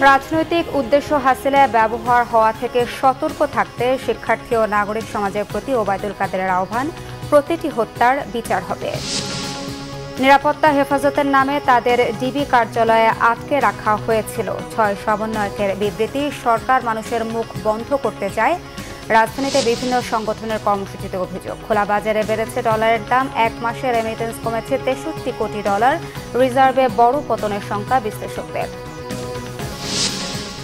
রাজনৈতিক উদ্দেশ্য হাসিলে ব্যবহার হওয়া থেকে সতর্ক থাকতে শিক্ষার্থী ও নাগরিক সমাজের প্রতি ওবায়দুল কাদেরের আহ্বান, প্রতিটি হত্যার বিচার হবে। নিরাপত্তা হেফাজতের নামে তাদের ডিবি কার্যালয়ে আটকে রাখা হয়েছিল। 6 সমন্বয়কের বিবৃতি, সরকার মানুষের মুখ বন্ধ করতে চায়। রাজধানীতে বিভিন্ন সংগঠনের কর্মসূচিতে অভিযোগ। খোলা বাজারে বেড়েছে ডলারের দাম, 1 মাসে রেমিটেন্স কমেছে 63 কোটি ডলার। রিজার্ভে বড় পতনের সংখ্যা বিশ্লেষকদের।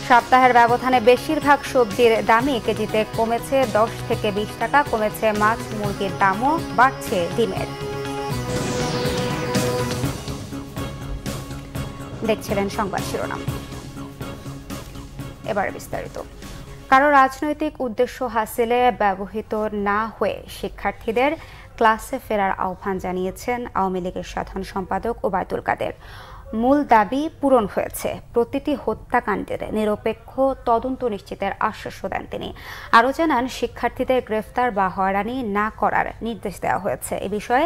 সপ্তাহের ব্যবধানে বেশিরভাগ সবজির দামই কেজিতে কমেছে 10 থেকে 20 টাকা। কমেছে মাছ, মুরগির দামও, বাড়ছে ডিমের। দেখছিলেন সংবাদ শিরোনাম, এবার বিস্তারিত। কারো রাজনৈতিক উদ্দেশ্য হাসিলে ব্যবহৃত না হয়ে শিক্ষার্থীদের ক্লাসে ফেরার আহ্বান জানিয়েছেন আওয়ামী লীগের সাধারণ সম্পাদক ওবায়দুল কাদের। মূল দাবি পূরণ হয়েছে, প্রতিটি হত্যাকাণ্ডের নিরপেক্ষ তদন্ত নিশ্চিতের আশ্বাস দেন তিনি। আরও জানান, শিক্ষার্থীদের গ্রেফতার বা হয়রানি না করার নির্দেশ দেওয়া হয়েছে। এ বিষয়ে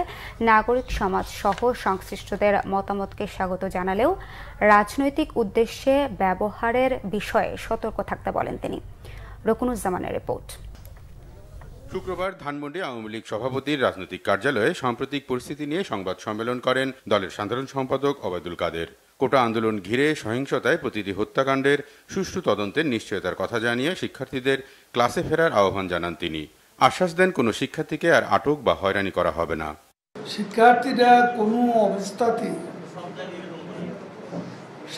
নাগরিক সমাজ সহ সংশ্লিষ্টদের মতামতকে স্বাগত জানালেও রাজনৈতিক উদ্দেশ্যে ব্যবহারের বিষয়ে সতর্ক থাকতে বলেন তিনি। রকুনুজ্জামানের রিপোর্ট। শুক্রবার ধানমন্ডি আওয়ামী লীগ সভাপতির রাজনৈতিক কার্যালয়ে সাম্প্রতিক পরিস্থিতি নিয়ে সংবাদ সম্মেলন করেন দলের সাধারণ সম্পাদক ওবায়দুল কাদের। কোটা আন্দোলন ঘিরে সহিংসতায় প্রতিটি হত্যাকাণ্ডের সুষ্ঠু তদন্তের নিশ্চয়তার কথা জানিয়ে শিক্ষার্থীদের ক্লাসে ফেরার আহ্বান জানান তিনি। আশ্বাস দেন, কোনো শিক্ষার্থীকে আর আটক বা হয়রানি করা হবে না। শিক্ষার্থীরা কোনো অবস্থাতেই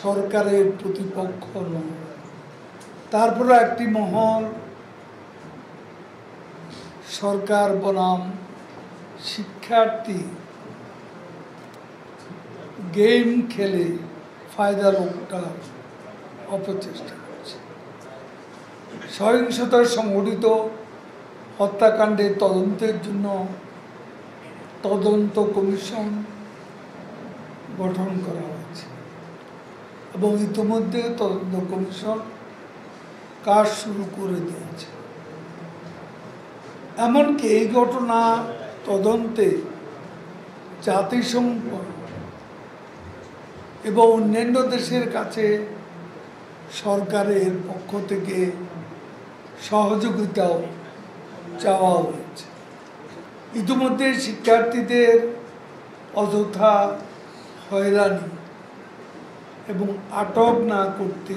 সরকারের প্রতিপক্ষ নয়। তারপরে একটি মহল সরকার বনাম শিক্ষার্থী গেম খেলে ফায়দা লোকটার অপচেষ্টা করছে। সহিংসতার সংঘটিত হত্যাকাণ্ডের তদন্তের জন্য তদন্ত কমিশন গঠন করা হয়েছে এবং ইতিমধ্যে তদন্ত কমিশন কাজ শুরু করে দিয়েছে। এমনকি এই ঘটনা তদন্তে জাতিসংঘ এবং অন্যান্য দেশের কাছে সরকারের পক্ষ থেকে সহযোগিতাও চাওয়া হয়েছে। ইতিমধ্যে শিক্ষার্থীদের অযথা হয়রানি এবং আটক না করতে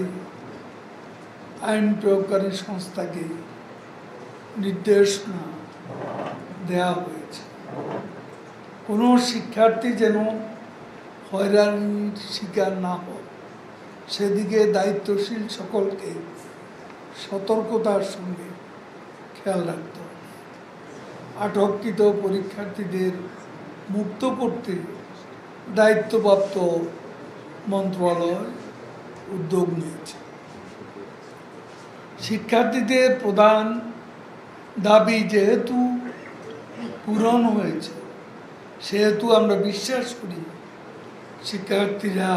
আইন প্রয়োগকারী সংস্থাকে নির্দেশনা দেওয়া হয়েছে। কোনো শিক্ষার্থী যেন হয়রানির শিকার না হয় সেদিকে দায়িত্বশীল সকলকে সতর্কতার সঙ্গে খেয়াল রাখতে হবে। আটককৃত পরীক্ষার্থীদের মুক্ত করতে দায়িত্বপ্রাপ্ত মন্ত্রণালয় উদ্যোগ নিয়েছে। শিক্ষার্থীদের প্রধান দাবি যেহেতু পূরণ হয়েছে, সেহেতু আমরা বিশ্বাস করি শিক্ষার্থীরা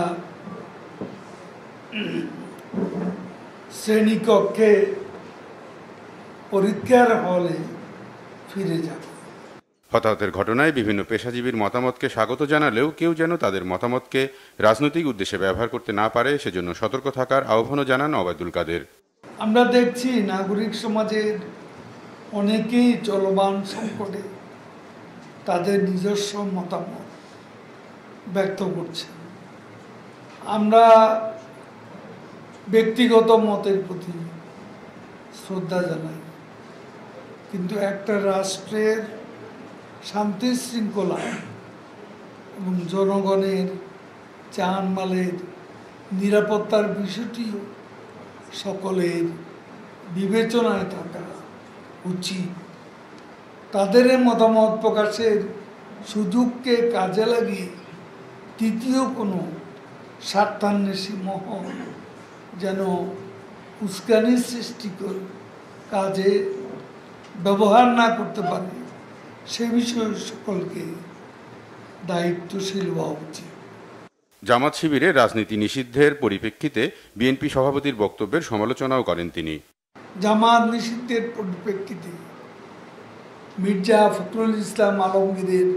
শ্রেণীকক্ষে পরীক্ষার হলে ফিরে যাবে। হতাহতের ঘটনায় বিভিন্ন পেশাজীবীর মতামতকে স্বাগত জানালেও কেউ যেন তাদের মতামতকে রাজনৈতিক উদ্দেশ্যে ব্যবহার করতে না পারে সেজন্য সতর্ক থাকার আহ্বানও জানান ওবায়দুল কাদের। আমরা দেখছি নাগরিক সমাজের অনেকেই চলমান সংকটে তাদের নিজস্ব মতামত ব্যক্ত করছে। আমরা ব্যক্তিগত মতের প্রতি শ্রদ্ধা জানাই, কিন্তু একটা রাষ্ট্রের শান্তি শৃঙ্খলা এবং জনগণের জানমালের নিরাপত্তার বিষয়টিও সকলের বিবেচনায় থাকা উচিত। তাদের মতামত প্রকাশের সুযোগকে কাজে লাগিয়ে তৃতীয় কোনো স্বার্থান্বেষী মহল যেন উস্কানির সৃষ্টিকর কাজে ব্যবহার না করতে পারে সে বিষয়ে সকলকে দায়িত্বশীল হওয়া উচিত। জামাত শিবিরে রাজনীতি নিষিদ্ধের পরিপ্রেক্ষিতে বিএনপি সভাপতির বক্তব্যের সমালোচনাও করেন তিনি। জামাত নিষিদ্ধের পরিপ্রেক্ষিতে মির্জা ফখরুল ইসলাম আলমগীরের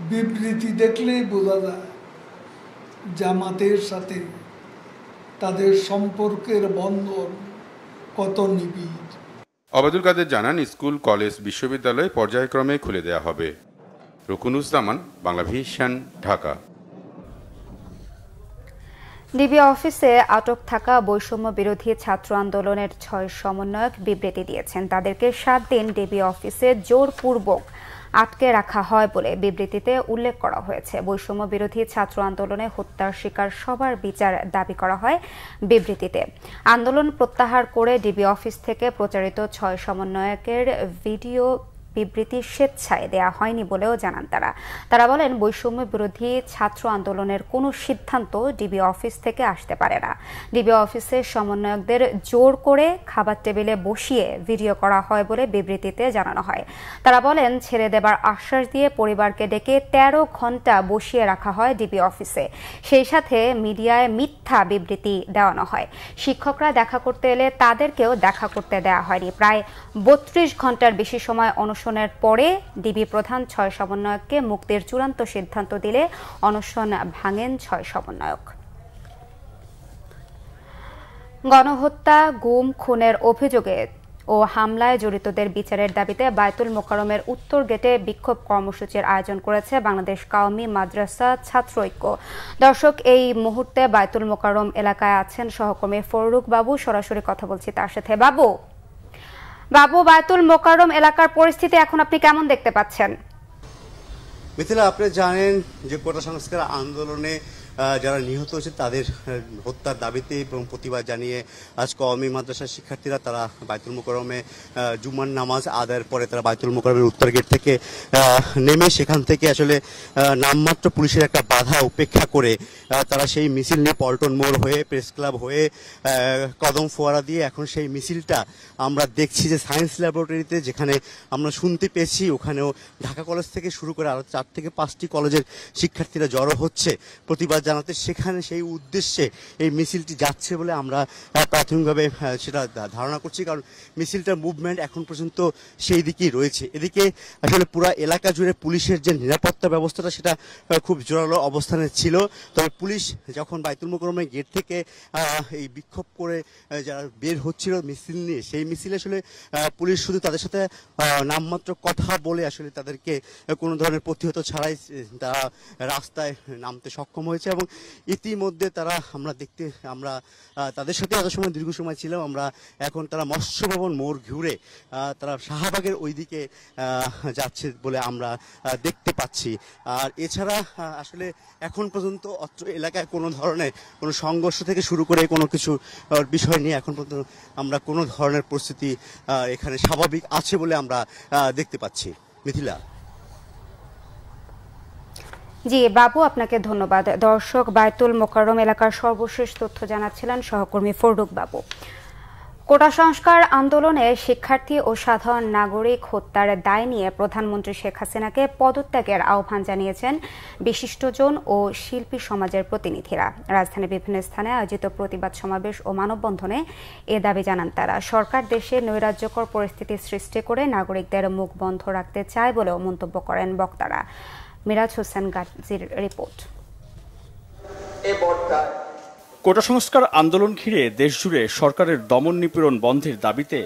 বিবৃতি দেখলেই বোঝা যায় জামাতের সাথে তাদের সম্পর্কের বন্ধন কত নিবিড়। ওবায়দুল কাদের জানান, স্কুল, কলেজ, বিশ্ববিদ্যালয় পর্যায়ক্রমে খুলে দেওয়া হবে। রুকুনুজ্জামান, বাংলা ভিশন, ঢাকা। ডিবি অফিসে আটক থাকা বৈষম্য বিরোধী ছাত্র আন্দোলনের 6 সমন্বয়ক বিবৃতি দিয়েছেন। তাদেরকে 7 দিন ডিবি অফিসে জোরপূর্বক আটকে রাখা হয় বলে বিবৃতিতে উল্লেখ করা হয়েছে। বৈষম্য বিরোধী ছাত্র আন্দোলনে হত্যার শিকার সবার বিচার দাবি করা হয় বিবৃতিতে। আন্দোলন প্রত্যাহার করে ডিবি অফিস থেকে প্রচারিত 6 সমন্বয়কের ভিডিও বিবৃতি স্বেচ্ছায় দেয়া হয়নি বলেও জানান তারা বলেন, বৈষম্য বিরোধী ছাত্র আন্দোলনের কোনো সিদ্ধান্ত ডিবি অফিস থেকে আসতে পারে না। ডিবি অফিসের সমন্বয়কদের জোর করে খাবার টেবিলে বসিয়ে ভিডিও করা হয় বলে বিবৃতিতে জানানো হয়। তারা বলেন, ছেড়ে দেবার আশ্বাস দিয়ে পরিবারকে ডেকে 13 ঘন্টা বসিয়ে রাখা হয় ডিবি অফিসে। সেই সাথে মিডিয়ায় মিথ্যা বিবৃতি দেওয়ানো হয়। শিক্ষকরা দেখা করতে এলে তাদেরকেও দেখা করতে দেওয়া হয়নি। প্রায় 32 ঘন্টার বেশি সময় অনশনের পরে ডিবি প্রধান 6 সমন্বয়ককে মুক্তির চূড়ান্ত সিদ্ধান্ত দিলে অনশন ভাঙেন 6 সমন্বয়ক। গণহত্যা, গুম, খুনের অভিযোগে ও হামলায় জড়িতদের বিচারের দাবিতে বায়তুল মোকাররমের উত্তর গেটে বিক্ষোভ কর্মসূচির আয়োজন করেছে বাংলাদেশ কওমি মাদ্রাসা ছাত্র ঐক্য। দর্শক, এই মুহূর্তে বায়তুল মোকাররম এলাকায় আছেন সহকর্মী ফরুক বাবু। সরাসরি কথা বলছি তার সাথে। বাবু, বায়তুল মোকাররম এলাকার পরিস্থিতি এখন আপনি কেমন দেখতে পাচ্ছেন? মিথিলা, আপনি জানেন যে কোটা সংস্কার আন্দোলনে যারা নিহত হয়েছে তাদের হত্যার দাবিতে এবং প্রতিবাদ জানিয়ে আজ কওমি মাদ্রাসার শিক্ষার্থীরা তারা বায়তুল মোকাররমে জুমার নামাজ আদায়ের পরে তারা বায়তুল মোকাররমের উত্তর গেট থেকে নেমে সেখান থেকে আসলে নামমাত্র পুলিশের একটা বাধা উপেক্ষা করে তারা সেই মিছিল নিয়ে পল্টন মোড় হয়ে প্রেস ক্লাব হয়ে কদম ফোয়ারা দিয়ে এখন সেই মিছিলটা আমরা দেখছি যে সায়েন্স ল্যাবরেটরিতে, যেখানে আমরা শুনতে পেয়েছি ওখানেও ঢাকা কলেজ থেকে শুরু করে আরো 4 থেকে 5টি কলেজের শিক্ষার্থীরা জড়ো হচ্ছে প্রতিবাদ জানাতে। সেখানে সেই উদ্দেশ্যে এই মিছিলটি যাচ্ছে বলে আমরা প্রাথমিকভাবে সেটা ধারণা করছি, কারণ মিছিলটার মুভমেন্ট এখন পর্যন্ত সেই দিকেই রয়েছে। এদিকে আসলে পুরো এলাকা জুড়ে পুলিশের যে নিরাপত্তা ব্যবস্থাটা সেটা খুব জোরালো অবস্থানে ছিল। তবে পুলিশ যখন বায়তুল মোকাররমের গেট থেকে এই বিক্ষোভ করে যারা বের হচ্ছিল মিছিল নিয়ে, সেই মিছিলে আসলে পুলিশ শুধু তাদের সাথে নামমাত্র কথা বলে আসলে তাদেরকে কোনো ধরনের প্রতিহত ছাড়াই তারা রাস্তায় নামতে সক্ষম হয়েছে। এবং ইতিমধ্যে তারা আমরা তাদের সাথে এত সময় দীর্ঘ সময় ছিলাম। আমরা এখন তারা মৎস্য ভবন মোড় ঘুরে তারা শাহবাগের ওই দিকে যাচ্ছে বলে আমরা দেখতে পাচ্ছি। আর এছাড়া আসলে এখন পর্যন্ত অত্র এলাকায় কোনো ধরনের কোনো সংঘর্ষ থেকে শুরু করে কোনো কিছু বিষয় নিয়ে এখন পর্যন্ত আমরা কোনো ধরনের পরিস্থিতি এখানে স্বাভাবিক আছে বলে আমরা দেখতে পাচ্ছি। মিথিলা। জি বাবু, আপনাকে ধন্যবাদ। দর্শক, বায়তুল মোকাররম এলাকার সর্বশেষ তথ্য জানাচ্ছিলেন সহকর্মী ফরুক বাবু। কোটা সংস্কার আন্দোলনে শিক্ষার্থী ও সাধারণ নাগরিক হত্যার দায় নিয়ে প্রধানমন্ত্রী শেখ হাসিনাকে পদত্যাগের আহ্বান জানিয়েছেন বিশিষ্টজন ও শিল্পী সমাজের প্রতিনিধিরা। রাজধানীর বিভিন্ন স্থানে আয়োজিত প্রতিবাদ সমাবেশ ও মানববন্ধনে এ দাবি জানান তারা। সরকার দেশে নৈরাজ্যকর পরিস্থিতি সৃষ্টি করে নাগরিকদের মুখ বন্ধ রাখতে চায় বলেও মন্তব্য করেন বক্তারা। মিরাজ হোসেন গাজীর রিপোর্ট। কোটা সংস্কার আন্দোলন ঘিরে দেশজুড়ে সরকারের দমন নিপীড়ন বন্ধের দাবিতে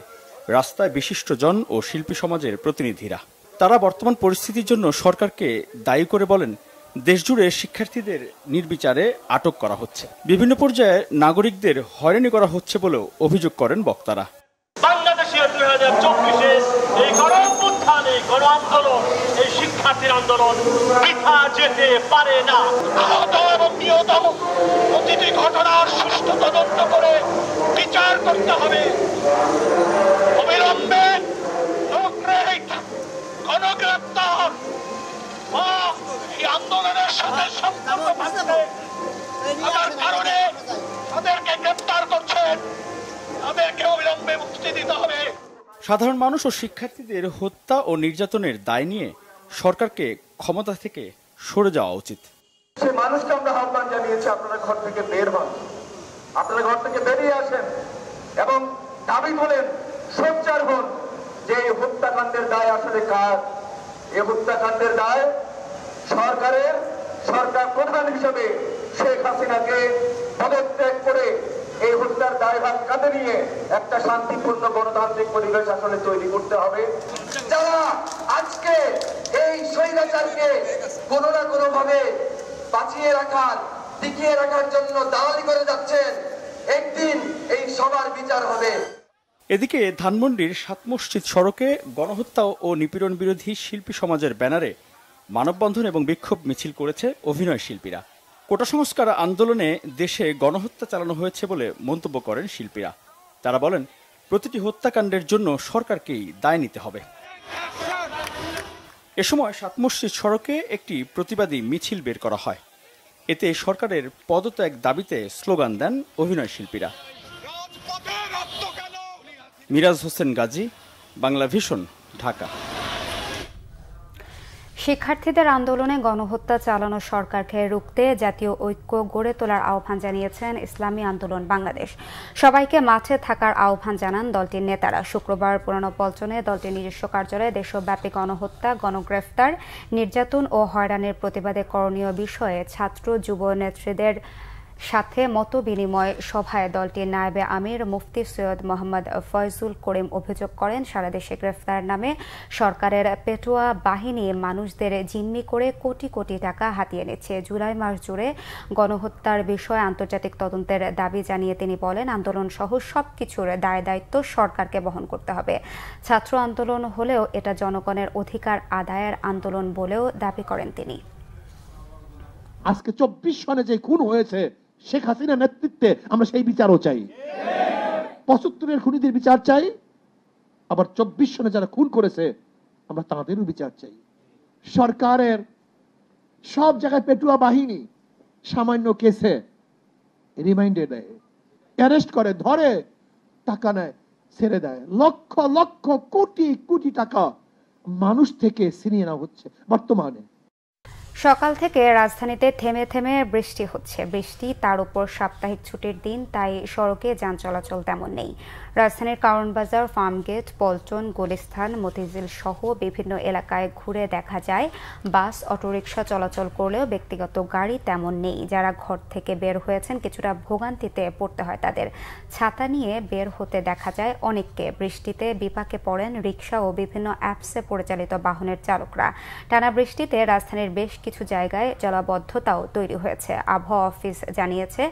রাস্তায় বিশিষ্টজন ও শিল্পী সমাজের প্রতিনিধিরা। তারা বর্তমান পরিস্থিতির জন্য সরকারকে দায়ী করে বলেন, দেশজুড়ে শিক্ষার্থীদের নির্বিচারে আটক করা হচ্ছে, বিভিন্ন পর্যায়ে নাগরিকদের হয়রানি করা হচ্ছে বলেও অভিযোগ করেন বক্তারা। বাংলাদেশের 2024-এ এই গণঅভ্যুত্থানে গণ আন্দোলন, এই শিক্ষার্থীর আন্দোলন বৃথা যেতে পারে না। আহত এবং নিহত প্রতিটি ঘটনার সুষ্ঠু তদন্ত করে বিচার করতে হবে। অবিলম্বে গণগ্রেপ্তার বা এই আন্দোলনের সাথে সম্পর্ক থাকবে আমার কারণে তাদেরকে গ্রেপ্তার করছেন, তাদেরকে অবিলম্বে মুক্তি দিতে হবে। সাধারণ মানুষ ও শিক্ষার্থীদের হত্যা ও নির্যাতনের দায় নিয়ে সরকারকে ক্ষমতা থেকে সরে যাওয়া উচিত। সে মানুষকে আমরা আহ্বান জানিয়েছি, আপনারা ঘর থেকে বের হন, আপনারা ঘর থেকে বেরিয়ে আসেন এবং দাবি তোলেন, সোচ্চার হন যে এই হত্যাকাণ্ডের দায় আসলে কার। এই হত্যাকাণ্ডের দায় সরকারের। সরকার প্রধান হিসেবে শেখ হাসিনাকে পদত্যাগ করে দায়ভার কাঁধে নিয়ে একটা শান্তিপূর্ণ গণতান্ত্রিক পরিবেশ আসলে তৈরি করতে হবে। যারা আজকে এই স্বৈরাচারকে কোনো না কোনো ভাবে বাঁচিয়ে রাখার, টিকিয়ে রাখার জন্য দালালি করে যাচ্ছেন, একদিন এই সবার বিচার হবে। এদিকে ধানমন্ডির ৭ মসজিদ সড়কে গণহত্যা ও নিপীড়ন বিরোধী শিল্পী সমাজের ব্যানারে মানববন্ধন এবং বিক্ষোভ মিছিল করেছে অভিনয় শিল্পীরা। কোটা সংস্কার আন্দোলনে দেশে গণহত্যা চালানো হয়েছে বলে মন্তব্য করেন শিল্পীরা। তারা বলেন, প্রতিটি হত্যাকাণ্ডের জন্য সরকারকেই দায় নিতে হবে। এ সময় ৭ মসজিদ সড়কে একটি প্রতিবাদী মিছিল বের করা হয়। এতে সরকারের পদত্যাগ দাবিতে স্লোগান দেন অভিনয় শিল্পীরা। মিরাজ হোসেন গাজী, বাংলা ভিশন, ঢাকা। শিক্ষার্থীদের আন্দোলনে গণহত্যা চালানো সরকারকে রুখতে জাতীয় ঐক্য গড়ে তোলার আহ্বান জানিয়েছেন ইসলামী আন্দোলন বাংলাদেশ। সবাইকে মাঠে থাকার আহ্বান জানান দলটির নেতারা। শুক্রবার পুরানো পল্টনে দলটির নিজস্ব কার্যালয়ে দেশব্যাপী গণহত্যা, গণগ্রেফতার, নির্যাতন ও হয়রানির প্রতিবাদে করণীয় বিষয়ে ছাত্র যুব নেত্রীদের সাথে মত বিনিময় সভায় দলটির নায়েবে আমির মুফতি সৈয়দ মোহাম্মদ ফয়জুল করিম অভিযোগ করেন, সারা দেশে গ্রেফতার নামে সরকারের পেটোয়া বাহিনী মানুষদের জিম্মি করে কোটি কোটি টাকা হাতিয়ে নিচ্ছে। জুলাই মাস জুড়ে গণহত্যার বিষয়ে আন্তর্জাতিক তদন্তের দাবি জানিয়ে তিনি বলেন, আন্দোলন সহ সবকিছুর দায় দায়িত্ব সরকারকে বহন করতে হবে। ছাত্র আন্দোলন হলেও এটা জনগণের অধিকার আদায়ের আন্দোলন বলেও দাবি করেন তিনি। আজকে 24 সনে যে খুন হয়েছে শেখ হাসিনার নেতৃত্বে, আমরা সেই বিচারও চাই। 75-এর খুনিদের বিচার চাই, আবার 24 সনে যারা খুন করেছে আমরা তাদেরও বিচার চাই। সরকারের সব জায়গায় পেটুয়া বাহিনী সামান্য কেসে রিমাইন্ডে দেয়, অ্যারেস্ট করে, ধরে, টাকা নেয়, ছেড়ে দেয়। লক্ষ লক্ষ কোটি কোটি টাকা মানুষ থেকে ছিনিয়ে নেওয়া হচ্ছে বর্তমানে। সকাল থেকে রাজধানীতে থেমে থেমে বৃষ্টি হচ্ছে। বৃষ্টি, তার উপর সাপ্তাহিক ছুটির দিন, তাই সড়কে যান চলাচল তেমন নেই। রাজধানীর কারওয়ানবাজার, ফার্মগেট, পল্টন, গুলিস্তান, মতিঝিল সহ বিভিন্ন এলাকায় ঘুরে দেখা যায় বাস, অটোরিকশা চলাচল করলেও ব্যক্তিগত গাড়ি তেমন নেই। যারা ঘর থেকে বের হয়েছেন কিছুটা ভোগান্তিতে পড়তে হয় তাদের। ছাতা নিয়ে বের হতে দেখা যায় অনেককে। বৃষ্টিতে বিপাকে পড়েন রিকশা ও বিভিন্ন অ্যাপসে পরিচালিত বাহনের চালকরা। টানা বৃষ্টিতে রাজধানীর বেশ কিছু জায়গায় জলাবদ্ধতাও তৈরি হয়েছে। আবহাওয়া অফিস জানিয়েছে,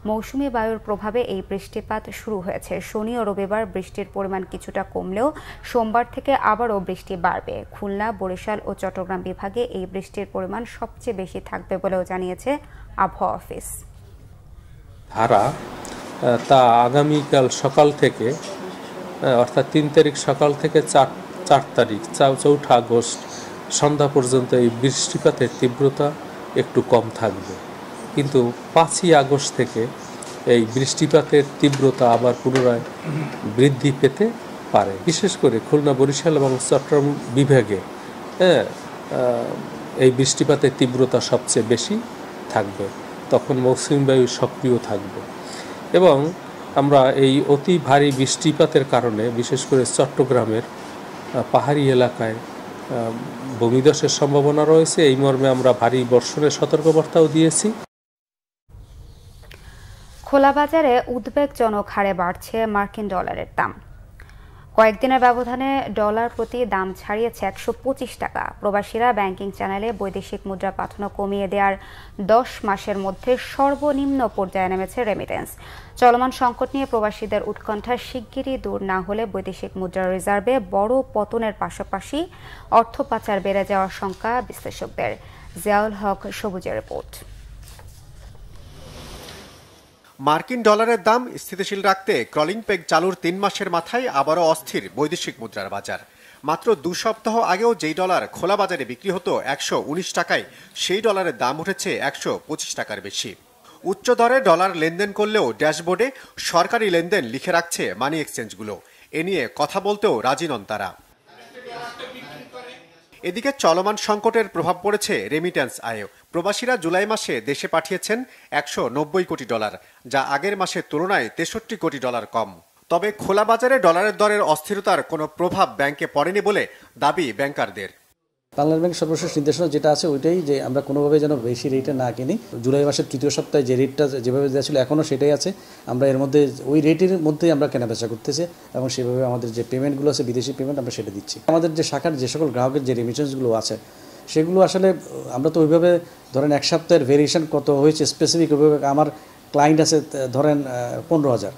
মৌসুমী বায়ুর প্রভাবে এই বৃষ্টিপাত শুরু হয়েছে। শনি ও রবিবার বৃষ্টির পরিমাণ কিছুটা কমলেও সোমবার থেকে আবারও বৃষ্টি বাড়বে। খুলনা, বরিশাল ও চট্টগ্রাম বিভাগে এই বৃষ্টির পরিমাণ সবচেয়ে বেশি থাকবে বলেও জানিয়েছে আবহাওয়া অফিস। ধারা তা আগামীকাল সকাল থেকে, অর্থাৎ 3 তারিখ সকাল থেকে 4 তারিখ 4 আগস্ট সন্ধ্যা পর্যন্ত এই বৃষ্টিপাতের তীব্রতা একটু কম থাকবে। কিন্তু 5ই আগস্ট থেকে এই বৃষ্টিপাতের তীব্রতা আবার পুনরায় বৃদ্ধি পেতে পারে। বিশেষ করে খুলনা, বরিশাল এবং চট্টগ্রাম বিভাগে এই বৃষ্টিপাতের তীব্রতা সবচেয়ে বেশি থাকবে। তখন মৌসুমী বায়ু সক্রিয় থাকবে এবং আমরা এই অতি ভারী বৃষ্টিপাতের কারণে বিশেষ করে চট্টগ্রামের পাহাড়ি এলাকায় ভূমিধসের সম্ভাবনা রয়েছে। এই মর্মে আমরা ভারী বর্ষণের সতর্কবার্তাও দিয়েছি। খোলা বাজারে উদ্বেগজনক হারে বাড়ছে মার্কিন ডলারের দাম। কয়েকদিনের ব্যবধানে ডলার প্রতি দাম ছাড়িয়েছে 125 টাকা। প্রবাসীরা ব্যাংকিং চ্যানেলে বৈদেশিক মুদ্রা পাঠানো কমিয়ে দেওয়ার 10 মাসের মধ্যে সর্বনিম্ন পর্যায়ে নেমেছে রেমিটেন্স। চলমান সংকট নিয়ে প্রবাসীদের উৎকণ্ঠা শিগগিরই দূর না হলে বৈদেশিক মুদ্রা রিজার্ভে বড় পতনের পাশাপাশি অর্থ পাচার বেড়ে যাওয়ার শঙ্কা বিশ্লেষকদের। জিয়াউল হক সবুজের রিপোর্ট। মার্কিন ডলারের দাম স্থিতিশীল রাখতে ক্রলিং পেগ চালুর 3 মাসের মাথায় আবারও অস্থির বৈদেশিক মুদ্রার বাজার। মাত্র 2 সপ্তাহ আগেও যেই ডলার খোলা বাজারে বিক্রি হতো 119 টাকায়, সেই ডলারের দাম উঠেছে 125 টাকার বেশি। উচ্চ দরে ডলার লেনদেন করলেও ড্যাশবোর্ডে সরকারি লেনদেন লিখে রাখছে মানি এক্সচেঞ্জগুলো। এ নিয়ে কথা বলতেও রাজি নন তারা। এদিকে চলমান সংকটের প্রভাব পড়েছে রেমিট্যান্স আয়ে। প্রবাসীরা জুলাই মাসে দেশে পাঠিয়েছেন 190 কোটি ডলার, যা আগের মাসের তুলনায় 63 কোটি ডলার কম। তবে খোলা বাজারে ডলারের দরের অস্থিরতার কোনো প্রভাব ব্যাংকে পড়েনি বলে দাবি ব্যাংকারদের। বাংলাদেশ ব্যাংক সর্বশেষ নির্দেশনা যেটা আছে ওইটাই যে আমরা কোনোভাবে যেন বেশি রেটে না কিনি। জুলাই মাসের তৃতীয় সপ্তাহে যে রেটটা যেভাবে দেওয়া ছিল এখনও সেটাই আছে। আমরা এর মধ্যে ওই রেটের মধ্যেই আমরা কেনাবেচা করতেছি এবং সেভাবে আমাদের যে পেমেন্টগুলো আছে বিদেশি পেমেন্ট আমরা সেটা দিচ্ছি। আমাদের যে শাখার যে সকল গ্রাহকের যে রেমিটেন্সগুলো আছে সেগুলো আসলে আমরা তো ওইভাবে ধরেন এক সপ্তাহের ভেরিয়েশন কত হয়েছে স্পেসিফিক ওইভাবে আমার ক্লায়েন্ট আছে ধরেন 15,000।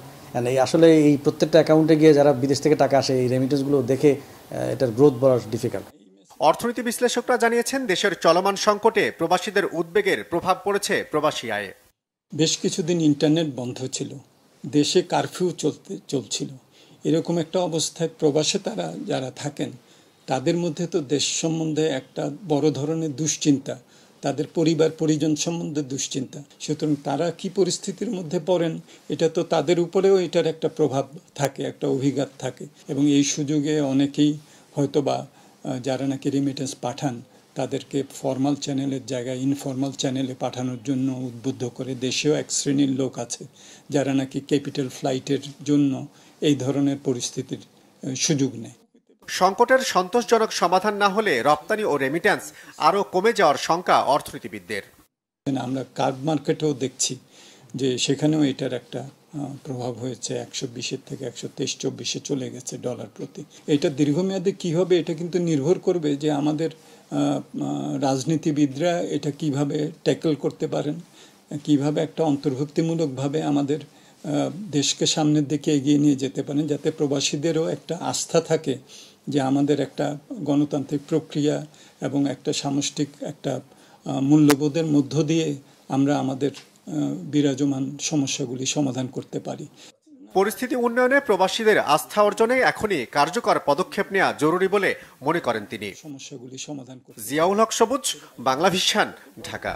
এই আসলে এই প্রত্যেকটা অ্যাকাউন্টে গিয়ে যারা বিদেশ থেকে টাকা আসে এই রেমিটেন্সগুলো দেখে এটার গ্রোথ বড় ডিফিকাল্ট। অর্থনীতি বিশ্লেষকরা জানিয়েছেন দেশের চলমান সংকটে প্রবাসীদের উদ্বেগের প্রভাব পড়েছে প্রবাসী আয়ে। বেশ কিছুদিন ইন্টারনেট বন্ধ ছিল, দেশে কারফিউ চলছিল। এরকম একটা অবস্থায় প্রবাসে তারা যারা থাকেন তাদের মধ্যে তো দেশ সম্বন্ধে একটা বড় ধরনের দুশ্চিন্তা, তাদের পরিবার পরিজন সম্বন্ধে দুশ্চিন্তা। সুতরাং তারা কি পরিস্থিতির মধ্যে পড়েন এটা তো তাদের উপরেও এটার একটা প্রভাব থাকে, একটা অভিঘাত থাকে। এবং এই সুযোগে অনেকেই হয়তোবা যারা নাকি রেমিটেন্স পাঠান তাদেরকে ফর্মাল চ্যানেলের জায়গায় ইনফর্মাল চ্যানেলে পাঠানোর জন্য উদ্বুদ্ধ করে। দেশেও এক শ্রেণীর লোক আছে যারা নাকি ক্যাপিটাল ফ্লাইটের জন্য এই ধরনের পরিস্থিতির সুযোগ নেয়। সংকটের সন্তোষজনক সমাধান না হলে রপ্তানি ও রেমিট্যান্স আরও কমে যাওয়ার শঙ্কা অর্থনীতিবিদদের। আমরা কার্ব মার্কেটেও দেখছি যে সেখানেও এটার একটা প্রভাব হয়েছে। 120 থেকে 123-124 চলে গেছে ডলার প্রতি। এটা দীর্ঘমেয়াদে কি হবে এটা কিন্তু নির্ভর করবে যে আমাদের রাজনীতিবিদরা এটা কিভাবে ট্যাকল করতে পারেন, কিভাবে একটা অন্তর্ভুক্তিমূলকভাবে আমাদের দেশকে সামনের দিকে এগিয়ে নিয়ে যেতে পারেন, যাতে প্রবাসীদেরও একটা আস্থা থাকে যে আমাদের একটা গণতান্ত্রিক প্রক্রিয়া এবং একটা সামষ্টিক একটা মূল্যবোধের মধ্য দিয়ে আমরা আমাদের বিরাজমান সমস্যাগুলি সমাধান করতে পারি। পরিস্থিতি উন্নয়নে প্রবাসীদের আস্থা অর্জনে এখনই কার্যকর পদক্ষেপ নেওয়া জরুরি বলে মনে করেন তিনি। সমস্যাগুলি সমাধান করতে। জিয়াউল হক সবুজ, বাংলা ভিশন, ঢাকা।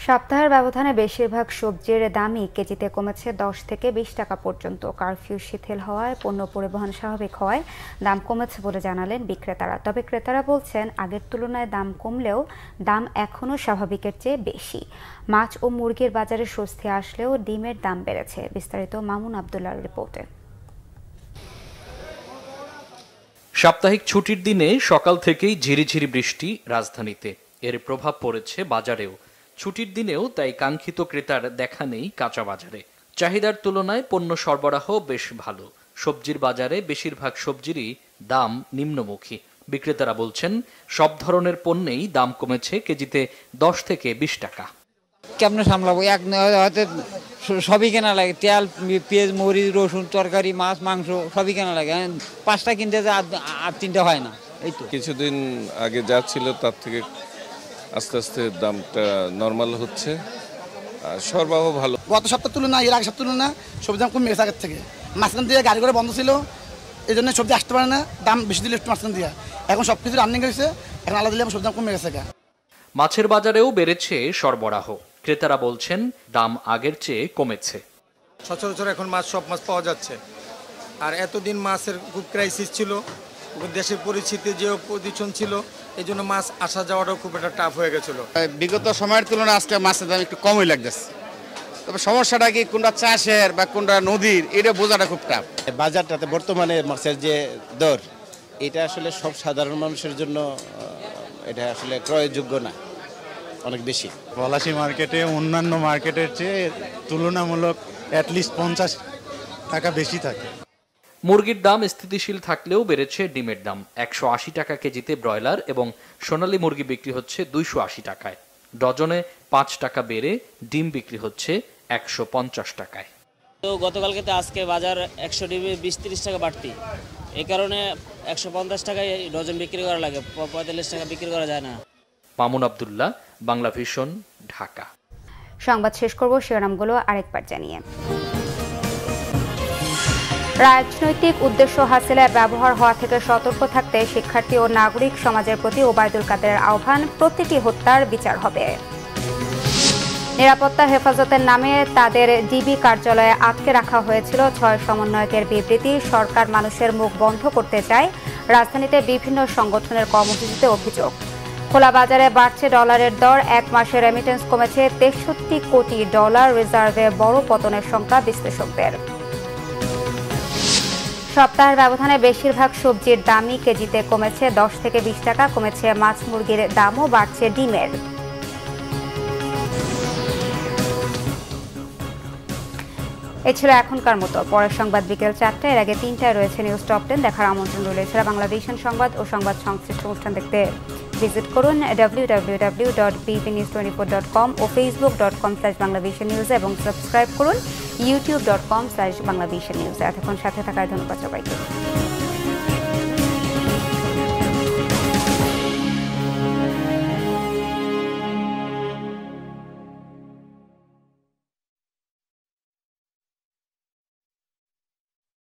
সপ্তাহের ব্যবধানে বেশিরভাগ সবজির দামই কেজিতে কমেছে 10 থেকে 20 টাকা পর্যন্ত। কারফিউ শিথিল হওয়ায় পণ্য পরিবহন স্বাভাবিক হওয়ায় দাম কমেছে বলে জানালেন বিক্রেতারা। তবে ক্রেতারা বলছেন আগের তুলনায় দাম কমলেও দাম এখনও স্বাভাবিকের চেয়ে বেশি। মাছ ও মুরগির বাজারে স্বস্তি আসলেও ডিমের দাম বেড়েছে। বিস্তারিত মামুন আব্দুল্লাহর রিপোর্টে। সাপ্তাহিক ছুটির দিনে সকাল থেকেই ঝিরিঝিরি বৃষ্টি রাজধানীতে, এর প্রভাব পড়েছে বাজারেও। ছুটির দিনেও তাই কাঙ্ক্ষিত ক্রেতার দেখা নেই কাঁচা বাজারে। চাহিদার তুলনায় পণ্য সরবরাহ বেশ ভালো। সবজির বাজারে বেশিরভাগ সবজিরই দাম নিম্নমুখী। বিক্রেতারা বলছেন সব ধরনের পণ্যেই দাম কমেছে কেজিতে 10 থেকে 20 টাকা। কেমনে সামলাবো, হয়তো সবই কেনা লাগে, তেল, পেঁয়াজ, মরিচ, রসুন, তরকারি, মাছ, মাংস সবই কেনা লাগে। 5টা কিনতে যে আর 3টা হয় না। এই তো কিছুদিন আগে যা ছিল তার থেকে আস্তে আস্তে দামটা নর্মাল হচ্ছে, সরবরাহ ভালো। গত সপ্তাহ তুলনায় এর আগের সপ্তাহ তুলনায় সবজি দাম কমে গেছে আগের থেকে। মাঝখান দিয়ে গাড়ি করে বন্ধ ছিল, এই জন্য সবজি আসতে পারে না, দাম বেশি দিলে একটু মাঝখান দিয়ে। এখন সব কিছু রানিং হয়েছে, এখন আলাদা দিলে সবজি দাম কমে গেছে। মাছের বাজারেও বেড়েছে সরবরাহ। ক্রেতারা বলছেন দাম আগের চেয়ে কমেছে। সচরাচর এখন সব মাছ পাওয়া যাচ্ছে। আর এতদিন মাছের খুব ক্রাইসিস ছিল, দেশের পরিস্থিতি যে পজিশন ছিল, এই জন্য মাছ আসা যাওয়াটাও খুব একটা টাফ হয়ে গেছিল। বিগত সময়ের তুলনায় আজকে মাছের দাম একটু কমই লাগতেছে। তবে সমস্যাটা কি কোনটা চাষের বা কোনটা নদীর, এটা বোঝাটা খুব টাফ। বাজারটাতে বর্তমানে মাছের যে দর, এটা আসলে সব সাধারণ মানুষের জন্য এটা আসলে ক্রয়যোগ্য না, অনেক বেশি। পলাশী মার্কেটে অন্যান্য মার্কেটের চেয়ে তুলনামূলক অ্যাটলিস্ট 50 টাকা বেশি থাকে। মুরগির দাম স্থিতিশীল থাকলেও বেড়েছে ডিমের দাম। 180 টাকা কেজিতে ব্রয়লার এবং সোনালী মুরগি বিক্রি হচ্ছে 280 টাকায়। ডজনে 5 টাকা বেড়ে ডিম বিক্রি হচ্ছে 150 টাকায়। তো গতকালকে তো আজকে বাজার 100 ডিমে 20-30 টাকা বাড়তি, এই কারণে 150 টাকায় ডজন বিক্রি করা লাগে, 45 টাকা বিক্রি করা যায় না। মামুন আব্দুল্লাহ, বাংলা ভিশন, ঢাকা। সংবাদ শেষ করব শিরোনামগুলো আরেকবার জানিয়ে। রাজনৈতিক উদ্দেশ্য হাসিলে ব্যবহার হওয়া থেকে সতর্ক থাকতে শিক্ষার্থী ও নাগরিক সমাজের প্রতি ওবায়দুল কাদেরের আহ্বান, প্রতিটি হত্যার বিচার হবে। নিরাপত্তা হেফাজতের নামে তাদের ডিবি কার্যালয়ে আটকে রাখা হয়েছিল 6 সমন্বয়কের বিবৃতি। সরকার মানুষের মুখ বন্ধ করতে চায়, রাজধানীতে বিভিন্ন সংগঠনের কর্মসূচিতে অভিযোগ। খোলা বাজারে বাড়ছে ডলারের দর, 1 মাসে রেমিটেন্স কমেছে 63 কোটি ডলার। রিজার্ভে বড় পতনের সংখ্যা বিশ্লেষকদের। সপ্তাহের ব্যবধানে বেশিরভাগ সবজির দামই কেজিতে কমেছে 10 থেকে 20 টাকা, কমেছে মাছ মুরগির দামও, বাড়ছে ডিমের। এই ছিল এখনকার মতো। পরের সংবাদ বিকেল 4টায়, এর আগে 3টায় রয়েছে নিউজ টপ 10 দেখার আমন্ত্রণ রইল। এছাড়া বাংলাদেশের সংবাদ ও সংবাদ সংশ্লিষ্ট অনুষ্ঠান দেখতে ভিজিট করুন www.bvnews24.com ও facebook.com/banglavisionnews এবং সাবস্ক্রাইব করুন youtube.com/banglavisionnews। এতক্ষণ সাথে থাকায় ধন্যবাদ সবাইকে।